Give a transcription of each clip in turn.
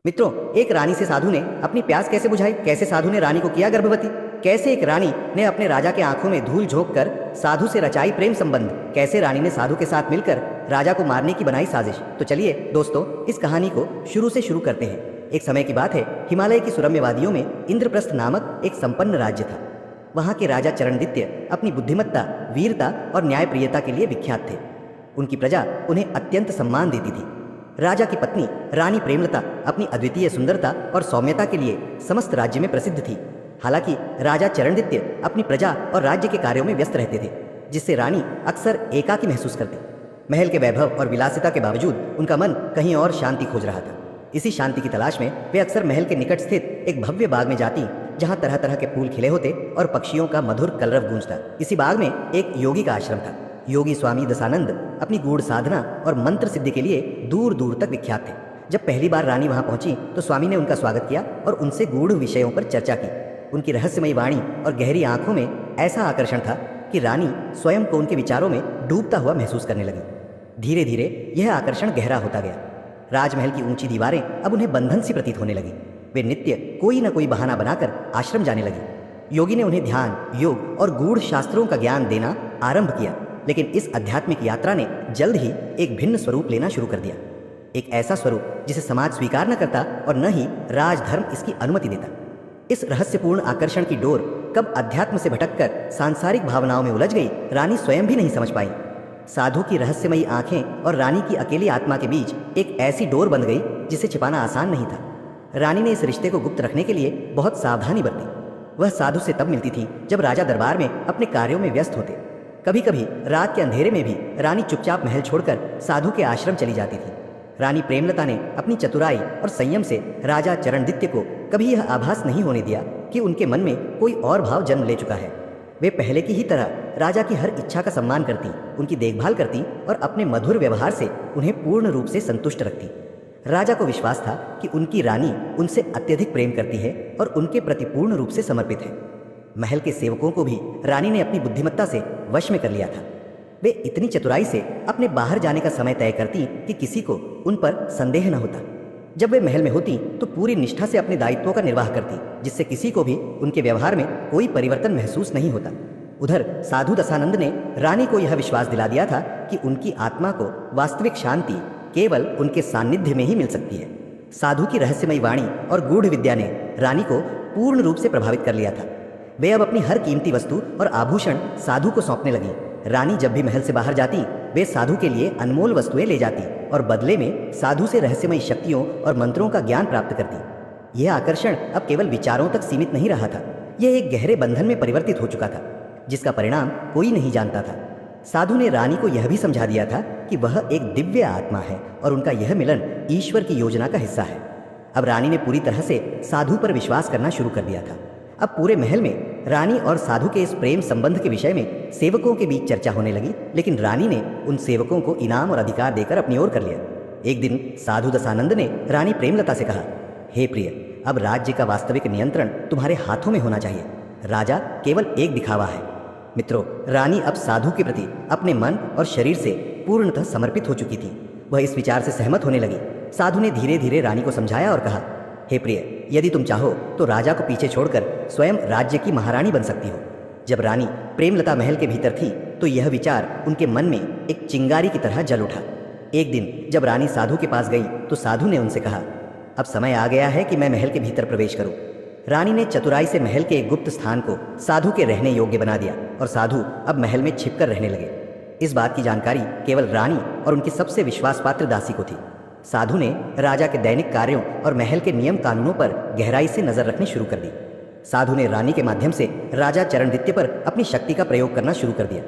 मित्रों, एक रानी से साधु ने अपनी प्यास कैसे बुझाई, कैसे साधु ने रानी को किया गर्भवती, कैसे एक रानी ने अपने राजा के आंखों में धूल झोंक कर साधु से रचाई प्रेम संबंध, कैसे रानी ने साधु के साथ मिलकर राजा को मारने की बनाई साजिश। तो चलिए दोस्तों, इस कहानी को शुरू से शुरू करते हैं। एक समय की बात है, हिमालय की सुरम्य वादियों में इंद्रप्रस्थ नामक एक संपन्न राज्य था। वहाँ के राजा चरणदित्य अपनी बुद्धिमत्ता, वीरता और न्यायप्रियता के लिए विख्यात थे। उनकी प्रजा उन्हें अत्यंत सम्मान देती थी। राजा की पत्नी रानी प्रेमलता अपनी अद्वितीय सुंदरता और सौम्यता के लिए समस्त राज्य में प्रसिद्ध थी। हालांकि राजा चरणदित्य अपनी प्रजा और राज्य के कार्यों में व्यस्त रहते थे, जिससे रानी अक्सर एकाकी महसूस करती। महल के वैभव और विलासिता के बावजूद उनका मन कहीं और शांति खोज रहा था। इसी शांति की तलाश में वे अक्सर महल के निकट स्थित एक भव्य बाग में जाती, जहाँ तरह तरह के फूल खिले होते और पक्षियों का मधुर कलरव गूंजता। इसी बाग में एक योगी का आश्रम था। योगी स्वामी दशानंद अपनी गूढ़ साधना और मंत्र सिद्धि के लिए दूर दूर तक विख्यात थे। जब पहली बार रानी वहां पहुंची तो स्वामी ने उनका स्वागत किया और उनसे गूढ़ विषयों पर चर्चा की। उनकी रहस्यमयी वाणी और गहरी आंखों में ऐसा आकर्षण था कि रानी स्वयं को उनके विचारों में डूबता हुआ महसूस करने लगी। धीरे धीरे यह आकर्षण गहरा होता गया। राजमहल की ऊंची दीवारें अब उन्हें बंधन सी प्रतीत होने लगी। वे नित्य कोई न कोई बहाना बनाकर आश्रम जाने लगी। योगी ने उन्हें ध्यान, योग और गूढ़ शास्त्रों का ज्ञान देना आरंभ किया, लेकिन इस आध्यात्मिक यात्रा ने जल्द ही एक भिन्न स्वरूप लेना शुरू कर दिया। एक ऐसा स्वरूप जिसे समाज स्वीकार न करता और न ही राजधर्म इसकी अनुमति देता। इस रहस्यपूर्ण आकर्षण की डोर कब अध्यात्म से भटककर सांसारिक भावनाओं में उलझ गई, रानी स्वयं भी नहीं समझ पाई। साधु की रहस्यमयी आंखें और रानी की अकेली आत्मा के बीच एक ऐसी डोर बंध गई जिसे छिपाना आसान नहीं था। रानी ने इस रिश्ते को गुप्त रखने के लिए बहुत सावधानी बरती। वह साधु से तब मिलती थी जब राजा दरबार में अपने कार्यों में व्यस्त होते। कभी कभी रात के अंधेरे में भी रानी चुपचाप महल छोड़कर साधु के आश्रम चली जाती थी। रानी प्रेमलता ने अपनी चतुराई और संयम से राजा चरणदित्य को कभी यह आभास नहीं होने दिया कि उनके मन में कोई और भाव जन्म ले चुका है। वे पहले की ही तरह राजा की हर इच्छा का सम्मान करती, उनकी देखभाल करती और अपने मधुर व्यवहार से उन्हें पूर्ण रूप से संतुष्ट रखती। राजा को विश्वास था कि उनकी रानी उनसे अत्यधिक प्रेम करती है और उनके प्रति पूर्ण रूप से समर्पित है। महल के सेवकों को भी रानी ने अपनी बुद्धिमत्ता से वश में कर लिया था। वे इतनी चतुराई से अपने बाहर जाने का समय तय करती कि किसी को उन पर संदेह न होता। जब वे महल में होती तो पूरी निष्ठा से अपने दायित्वों का निर्वाह करती, जिससे किसी को भी उनके व्यवहार में कोई परिवर्तन महसूस नहीं होता। उधर साधु दशानंद ने रानी को यह विश्वास दिला दिया था कि उनकी आत्मा को वास्तविक शांति केवल उनके सानिध्य में ही मिल सकती है। साधु की रहस्यमयी वाणी और गूढ़ विद्या ने रानी को पूर्ण रूप से प्रभावित कर लिया था। वे अब अपनी हर कीमती वस्तु और आभूषण साधु को सौंपने लगी। रानी जब भी महल से बाहर जाती, वे साधु के लिए अनमोल वस्तुएं ले जाती और बदले में साधु से रहस्यमयी शक्तियों और मंत्रों का ज्ञान प्राप्त करती। यह आकर्षण अब केवल विचारों तक सीमित नहीं रहा था, यह एक गहरे बंधन में परिवर्तित हो चुका था, जिसका परिणाम कोई नहीं जानता था। साधु ने रानी को यह भी समझा दिया था कि वह एक दिव्य आत्मा है और उनका यह मिलन ईश्वर की योजना का हिस्सा है। अब रानी ने पूरी तरह से साधु पर विश्वास करना शुरू कर दिया था। अब पूरे महल में रानी और साधु के इस प्रेम संबंध के विषय में सेवकों के बीच चर्चा होने लगी, लेकिन रानी ने उन सेवकों को इनाम और अधिकार देकर अपनी ओर कर लिया। एक दिन साधु दशानंद ने रानी प्रेमलता से कहा, हे प्रिय, अब राज्य का वास्तविक नियंत्रण तुम्हारे हाथों में होना चाहिए। राजा केवल एक दिखावा है। मित्रों, रानी अब साधु के प्रति अपने मन और शरीर से पूर्णतः समर्पित हो चुकी थी। वह इस विचार से सहमत होने लगी। साधु ने धीरे धीरे रानी को समझाया और कहा, हे प्रिय, यदि तुम चाहो तो राजा को पीछे छोड़कर स्वयं राज्य की महारानी बन सकती हो। जब रानी प्रेमलता महल के भीतर थी तो यह विचार उनके मन में एक चिंगारी की तरह जल उठा। एक दिन जब रानी साधु के पास गई तो साधु ने उनसे कहा, अब समय आ गया है कि मैं महल के भीतर प्रवेश करूं। रानी ने चतुराई से महल के एक गुप्त स्थान को साधु के रहने योग्य बना दिया और साधु अब महल में छिपकर रहने लगे। इस बात की जानकारी केवल रानी और उनकी सबसे विश्वासपात्र दासी को थी। साधु ने राजा के दैनिक कार्यों और महल के नियम कानूनों पर गहराई से नजर रखनी शुरू कर दी। साधु ने रानी के माध्यम से राजा चरणदित्य पर अपनी शक्ति का प्रयोग करना शुरू कर दिया।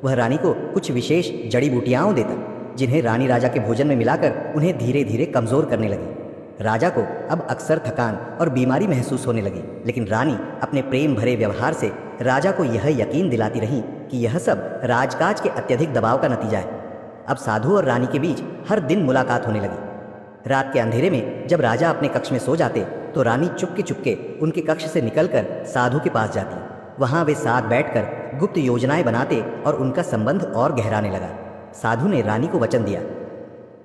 वह रानी को कुछ विशेष जड़ी बूटियां देता, जिन्हें रानी राजा के भोजन में मिलाकर उन्हें धीरे धीरे कमजोर करने लगी। राजा को अब अक्सर थकान और बीमारी महसूस होने लगी, लेकिन रानी अपने प्रेम भरे व्यवहार से राजा को यह यकीन दिलाती रही कि यह सब राजकाज के अत्यधिक दबाव का नतीजा है। अब साधु और रानी के बीच हर दिन मुलाकात होने लगी। रात के अंधेरे में जब राजा अपने कक्ष में सो जाते तो रानी चुपके चुपके उनके कक्ष से निकलकर साधु के पास जाती। वहां वे साथ बैठकर गुप्त योजनाएं बनाते और उनका संबंध और गहराने लगा। साधु ने रानी को वचन दिया,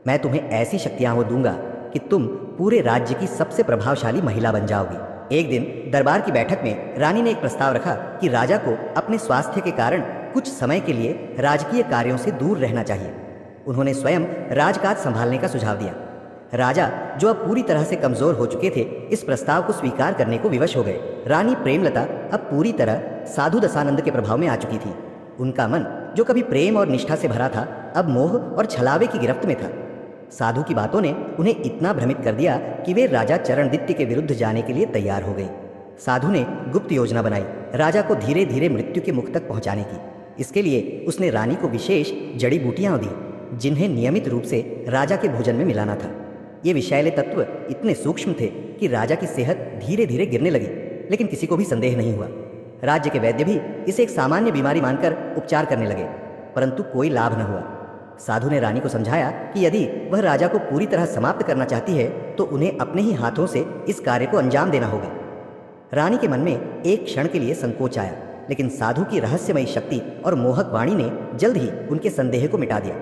मैं तुम्हें ऐसी शक्तियां वो दूंगा कि तुम पूरे राज्य की सबसे प्रभावशाली महिला बन जाओगी। एक दिन दरबार की बैठक में रानी ने एक प्रस्ताव रखा कि राजा को अपने स्वास्थ्य के कारण कुछ समय के लिए राजकीय कार्यों से दूर रहना चाहिए। उन्होंने स्वयं राजकाज संभालने का सुझाव दिया। राजा, जो अब पूरी तरह से कमजोर हो चुके थे, इस प्रस्ताव को स्वीकार करने को विवश हो गए। रानी प्रेमलता अब पूरी तरह साधु दशानंद के प्रभाव में आ चुकी थी। उनका मन, जो कभी प्रेम और निष्ठा से भरा था, अब मोह और छलावे की गिरफ्त में था। साधु की बातों ने उन्हें इतना भ्रमित कर दिया कि वे राजा चरणदित्य के विरुद्ध जाने के लिए तैयार हो गए। साधु ने गुप्त योजना बनाई राजा को धीरे धीरे मृत्यु के मुख तक पहुंचाने की। इसके लिए उसने रानी को विशेष जड़ी बूटियां दी, जिन्हें नियमित रूप से राजा के भोजन में मिलाना था। ये विषैले तत्व इतने सूक्ष्म थे कि राजा की सेहत धीरे धीरे गिरने लगी, लेकिन किसी को भी संदेह नहीं हुआ। राज्य के वैद्य भी इसे एक सामान्य बीमारी मानकर उपचार करने लगे, परंतु कोई लाभ न हुआ। साधु ने रानी को समझाया कि यदि वह राजा को पूरी तरह समाप्त करना चाहती है तो उन्हें अपने ही हाथों से इस कार्य को अंजाम देना होगा। रानी के मन में एक क्षण के लिए संकोच आया, लेकिन साधु की रहस्यमयी शक्ति और मोहक वाणी ने जल्द ही उनके संदेह को मिटा दिया।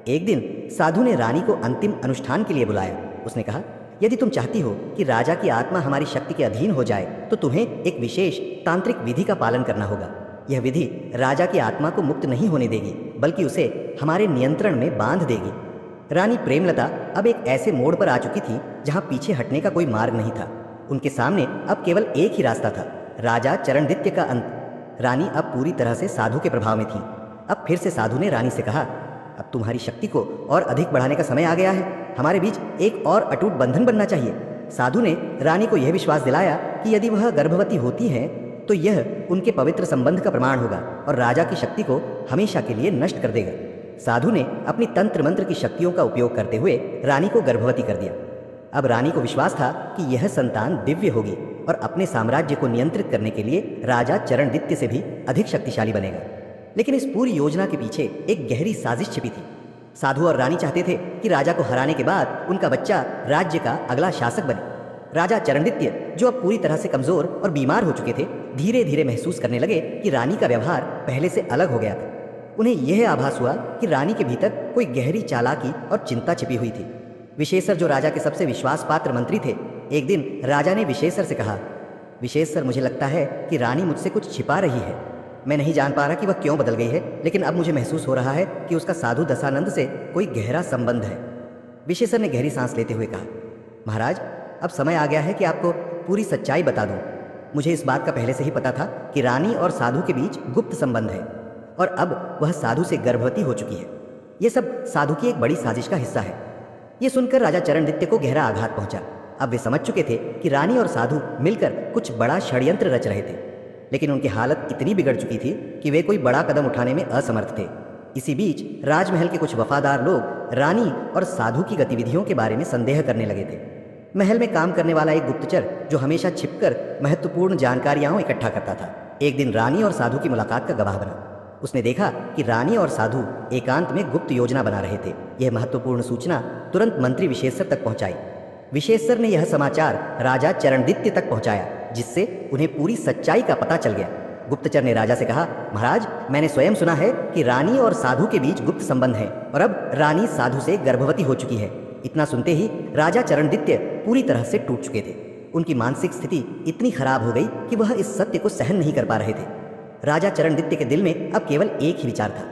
एक दिन साधु ने रानी को अंतिम अनुष्ठान के लिए बुलाया। उसने कहा, यदि तुम चाहती हो कि राजा की आत्मा हमारी शक्ति के अधीन हो जाए तो तुम्हें एक विशेष तांत्रिक विधि का पालन करना होगा। यह विधि राजा की आत्मा को मुक्त नहीं होने देगी, बल्कि उसे हमारे नियंत्रण में बांध देगी। रानी प्रेमलता अब एक ऐसे मोड़ पर आ चुकी थी जहां पीछे हटने का कोई मार्ग नहीं था। उनके सामने अब केवल एक ही रास्ता था, राजा चरणदित्य का अंत। रानी अब पूरी तरह से साधु के प्रभाव में थी। अब फिर से साधु ने रानी से कहा, अब तुम्हारी शक्ति को और अधिक बढ़ाने का समय आ गया है। हमारे बीच एक और अटूट बंधन बनना चाहिए। साधु ने रानी को यह विश्वास दिलाया कि यदि वह गर्भवती होती है तो यह उनके पवित्र संबंध का प्रमाण होगा और राजा की शक्ति को हमेशा के लिए नष्ट कर देगा। साधु ने अपनी तंत्र मंत्र की शक्तियों का उपयोग करते हुए रानी को गर्भवती कर दिया। अब रानी को विश्वास था कि यह संतान दिव्य होगी और अपने साम्राज्य को नियंत्रित करने के लिए राजा चरणदित्य से भी अधिक शक्तिशाली बनेगा। लेकिन इस पूरी योजना के पीछे एक गहरी साजिश छिपी थी। साधु और रानी चाहते थे कि राजा को हराने के बाद उनका बच्चा राज्य का अगला शासक बने। राजा चरणदित्य, जो अब पूरी तरह से कमजोर और बीमार हो चुके थे, धीरे धीरे महसूस करने लगे कि रानी का व्यवहार पहले से अलग हो गया था। उन्हें यह आभास हुआ कि रानी के भीतर कोई गहरी चालाकी और चिंता छिपी हुई थी। विशेषर, जो राजा के सबसे विश्वास पात्र मंत्री थे, एक दिन राजा ने विशेषर से कहा, विशेषर, मुझे लगता है कि रानी मुझसे कुछ छिपा रही है। मैं नहीं जान पा रहा कि वह क्यों बदल गई है, लेकिन अब मुझे महसूस हो रहा है कि उसका साधु दशानंद से कोई गहरा संबंध है। विशेषर ने गहरी सांस लेते हुए कहा, महाराज, अब समय आ गया है कि आपको पूरी सच्चाई बता दूं। मुझे इस बात का पहले से ही पता था कि रानी और साधु के बीच गुप्त संबंध है और अब वह साधु से गर्भवती हो चुकी है। यह सब साधु की एक बड़ी साजिश का हिस्सा है। यह सुनकर राजा चरणदित्य को गहरा आघात पहुंचा। अब वे समझ चुके थे कि रानी और साधु मिलकर कुछ बड़ा षड्यंत्र रच रहे थे, लेकिन उनकी हालत इतनी बिगड़ चुकी थी कि वे कोई बड़ा कदम उठाने में असमर्थ थे। इसी बीच राजमहल के कुछ वफादार लोग रानी और साधु की गतिविधियों के बारे में संदेह करने लगे थे। महल में काम करने वाला एक गुप्तचर, जो हमेशा छिपकर महत्वपूर्ण जानकारियां इकट्ठा करता था, एक दिन रानी और साधु की मुलाकात का गवाह बना। उसने देखा कि रानी और साधु एकांत में गुप्त योजना बना रहे थे। यह महत्वपूर्ण सूचना तुरंत मंत्री विशेषर तक पहुंचाई। विशेषर ने यह समाचार राजा चरणदित्य तक पहुंचाया, जिससे उन्हें पूरी सच्चाई का पता चल गया। गुप्तचर ने राजा से कहा, महाराज, मैंने स्वयं सुना है कि रानी और साधु के बीच गुप्त संबंध है और अब रानी साधु से गर्भवती हो चुकी है। इतना सुनते ही राजा चरणदित्य पूरी तरह से टूट चुके थे। उनकी मानसिक स्थिति इतनी खराब हो गई कि वह इस सत्य को सहन नहीं कर पा रहे थे। राजा चरणदित्य के दिल में अब केवल एक ही विचार था,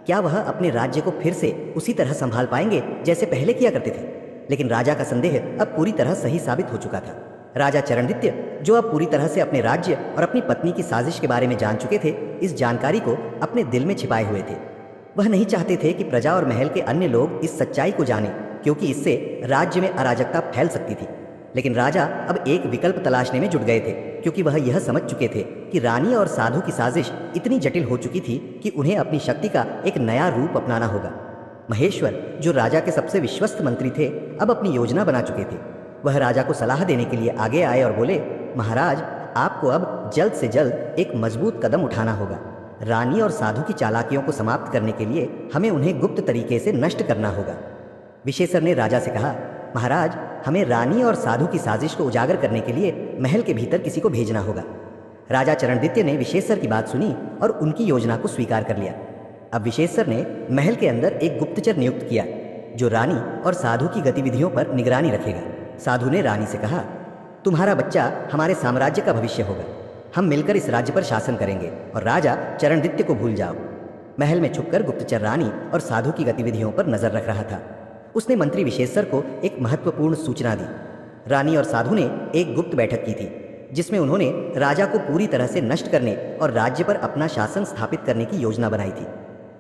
क्या वह अपने राज्य को फिर से उसी तरह संभाल पाएंगे जैसे पहले किया करते थे। लेकिन राजा का संदेह अब पूरी तरह सही साबित हो चुका था। राजा चरणदित्य, जो अब पूरी तरह से अपने राज्य और अपनी पत्नी की साजिश के बारे में जान चुके थे, इस जानकारी को अपने दिल में छिपाए हुए थे। वह नहीं चाहते थे कि प्रजा और महल के अन्य लोग इस सच्चाई को जानें, क्योंकि इससे राज्य में अराजकता फैल सकती थी। लेकिन राजा अब एक विकल्प तलाशने में जुट गए थे, क्योंकि वह यह समझ चुके थे कि रानी और साधु की साजिश इतनी जटिल हो चुकी थी कि उन्हें अपनी शक्ति का एक नया रूप अपनाना होगा। महेश्वर, जो राजा के सबसे विश्वस्त मंत्री थे, अब अपनी योजना बना चुके थे। वह राजा को सलाह देने के लिए आगे आए और बोले, महाराज, आपको अब जल्द से जल्द एक मजबूत कदम उठाना होगा। रानी और साधु की चालाकियों को समाप्त करने के लिए हमें उन्हें गुप्त तरीके से नष्ट करना होगा। विशेषर ने राजा से कहा, महाराज, हमें रानी और साधु की साजिश को उजागर करने के लिए महल के भीतर किसी को भेजना होगा। राजा चरणदित्य ने विशेषर की बात सुनी और उनकी योजना को स्वीकार कर लिया। अब विशेषर ने महल के अंदर एक गुप्तचर नियुक्त किया, जो रानी और साधु की गतिविधियों पर निगरानी रखेगा। साधु ने रानी से कहा, तुम्हारा बच्चा हमारे साम्राज्य का भविष्य होगा। हम मिलकर इस राज्य पर शासन करेंगे और राजा चरणदित्य को भूल जाओ। महल में छुपकर गुप्तचर रानी और साधु की गतिविधियों पर नजर रख रहा था। उसने मंत्री विशेषर को एक महत्वपूर्ण सूचना दी। रानी और साधु ने एक गुप्त बैठक की थी, जिसमें उन्होंने राजा को पूरी तरह से नष्ट करने और राज्य पर अपना शासन स्थापित करने की योजना बनाई थी।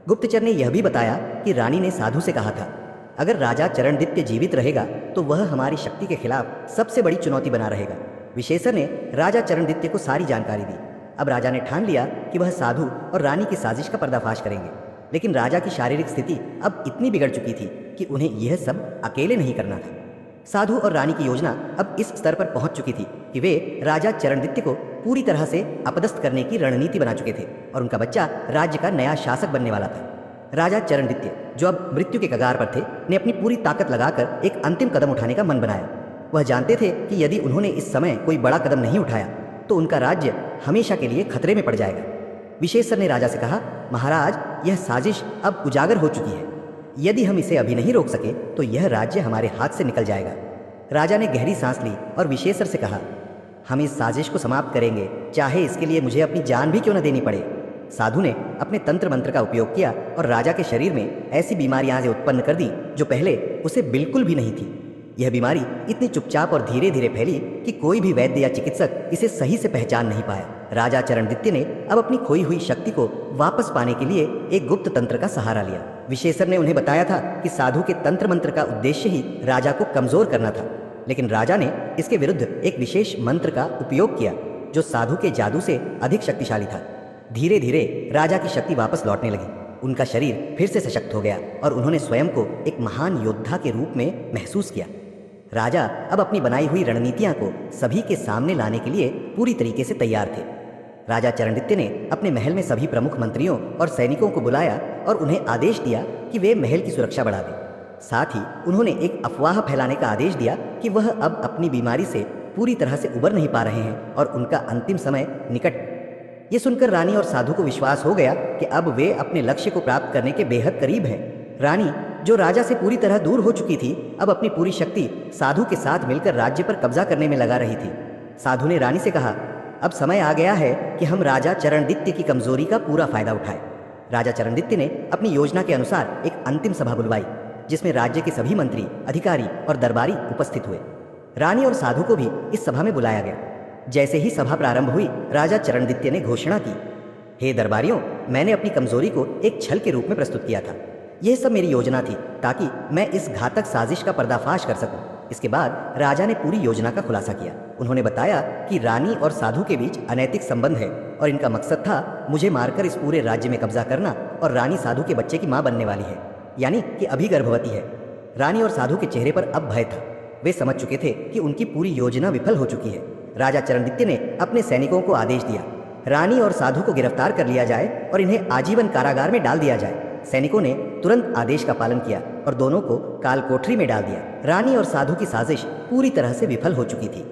गुप्तचर ने यह भी बताया कि रानी ने साधु से कहा था, अगर राजा चरणदित्य जीवित रहेगा तो वह हमारी शक्ति के खिलाफ सबसे बड़ी चुनौती बना रहेगा। विशेषर ने राजा चरणदित्य को सारी जानकारी दी। अब राजा ने ठान लिया कि वह साधु और रानी की साजिश का पर्दाफाश करेंगे, लेकिन राजा की शारीरिक स्थिति अब इतनी बिगड़ चुकी थी कि उन्हें यह सब अकेले नहीं करना था। साधु और रानी की योजना अब इस स्तर पर पहुंच चुकी थी कि वे राजा चरणदित्य को पूरी तरह से अपदस्थ करने की रणनीति बना चुके थे और उनका बच्चा राज्य का नया शासक बनने वाला था। राजा चरणदित्य, जो अब मृत्यु के कगार पर थे, ने अपनी पूरी ताकत लगाकर एक अंतिम कदम उठाने का मन बनाया। वह जानते थे कि यदि उन्होंने इस समय कोई बड़ा कदम नहीं उठाया तो उनका राज्य हमेशा के लिए खतरे में पड़ जाएगा। विशेषर ने राजा से कहा, महाराज, यह साजिश अब उजागर हो चुकी है। यदि हम इसे अभी नहीं रोक सके तो यह राज्य हमारे हाथ से निकल जाएगा। राजा ने गहरी सांस ली और विशेषर से कहा, हम इस साजिश को समाप्त करेंगे, चाहे इसके लिए मुझे अपनी जान भी क्यों न देनी पड़े। साधु ने अपने तंत्र मंत्र का उपयोग किया और राजा के शरीर में ऐसी बीमारियां उत्पन्न कर दी जो पहले उसे बिल्कुल भी नहीं थी। यह बीमारी इतनी चुपचाप और धीरे धीरे फैली कि कोई भी वैद्य या चिकित्सक इसे सही से पहचान नहीं पाया। राजा चरणदित्य ने अब अपनी खोई हुई शक्ति को वापस पाने के लिए एक गुप्त तंत्र का सहारा लिया। विशेषर ने उन्हें बताया था कि साधु के तंत्र मंत्र का उद्देश्य ही राजा को कमजोर करना था, लेकिन राजा ने इसके विरुद्ध एक विशेष मंत्र का उपयोग किया जो साधु के जादू से अधिक शक्तिशाली था। धीरे धीरे राजा की शक्ति वापस लौटने लगी। उनका शरीर फिर से सशक्त हो गया और उन्होंने स्वयं को एक महान योद्धा के रूप में महसूस किया। राजा अब अपनी बनाई हुई रणनीतियां को सभी के सामने लाने के लिए पूरी तरीके से तैयार थे। राजा चरणदित्य ने अपने महल में सभी प्रमुख मंत्रियों और सैनिकों को बुलाया और उन्हें आदेश दिया कि वे महल की सुरक्षा बढ़ा दें। साथ ही उन्होंने एक अफवाह फैलाने का आदेश दिया कि वह अब अपनी बीमारी से पूरी तरह से उबर नहीं पा रहे हैं और उनका अंतिम समय निकट। ये सुनकर रानी और साधु को विश्वास हो गया कि अब वे अपने लक्ष्य को प्राप्त करने के बेहद करीब हैं। रानी, जो राजा से पूरी तरह दूर हो चुकी थी, अब अपनी पूरी शक्ति साधु के साथ मिलकर राज्य पर कब्जा करने में लगा रही थी। साधु ने रानी से कहा, अब समय आ गया है कि हम राजा चरणदित्य की कमजोरी का पूरा फायदा उठाएं। राजा चरणदित्य ने अपनी योजना के अनुसार एक अंतिम सभा बुलवाई, जिसमें राज्य के सभी मंत्री, अधिकारी और दरबारी उपस्थित हुए। रानी और साधु को भी इस सभा में बुलाया गया। जैसे ही सभा प्रारंभ हुई, राजा चरणदित्य ने घोषणा की, हे दरबारियों, मैंने अपनी कमजोरी को एक छल के रूप में प्रस्तुत किया था। यह सब मेरी योजना थी ताकि मैं इस घातक साजिश का पर्दाफाश कर सकूं। इसके बाद राजा ने पूरी योजना का खुलासा किया। उन्होंने बताया कि रानी और साधु के बीच अनैतिक संबंध है और इनका मकसद था मुझे मारकर इस पूरे राज्य में कब्जा करना, और रानी साधु के बच्चे की मां बनने वाली है, यानी कि अभी गर्भवती है। रानी और साधु के चेहरे पर अब भय था। वे समझ चुके थे कि उनकी पूरी योजना विफल हो चुकी है। राजा चरणदित्य ने अपने सैनिकों को आदेश दिया, रानी और साधु को गिरफ्तार कर लिया जाए और इन्हें आजीवन कारागार में डाल दिया जाए। सैनिकों ने तुरंत आदेश का पालन किया और दोनों को काल कोठरी में डाल दिया। रानी और साधु की साजिश पूरी तरह से विफल हो चुकी थी।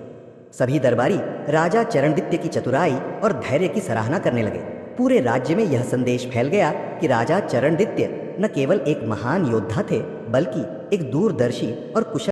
सभी दरबारी राजा चरणदित्य की चतुराई और धैर्य की सराहना करने लगे। पूरे राज्य में यह संदेश फैल गया कि राजा चरणदित्य न केवल एक महान योद्धा थे, बल्कि एक दूरदर्शी और कुशल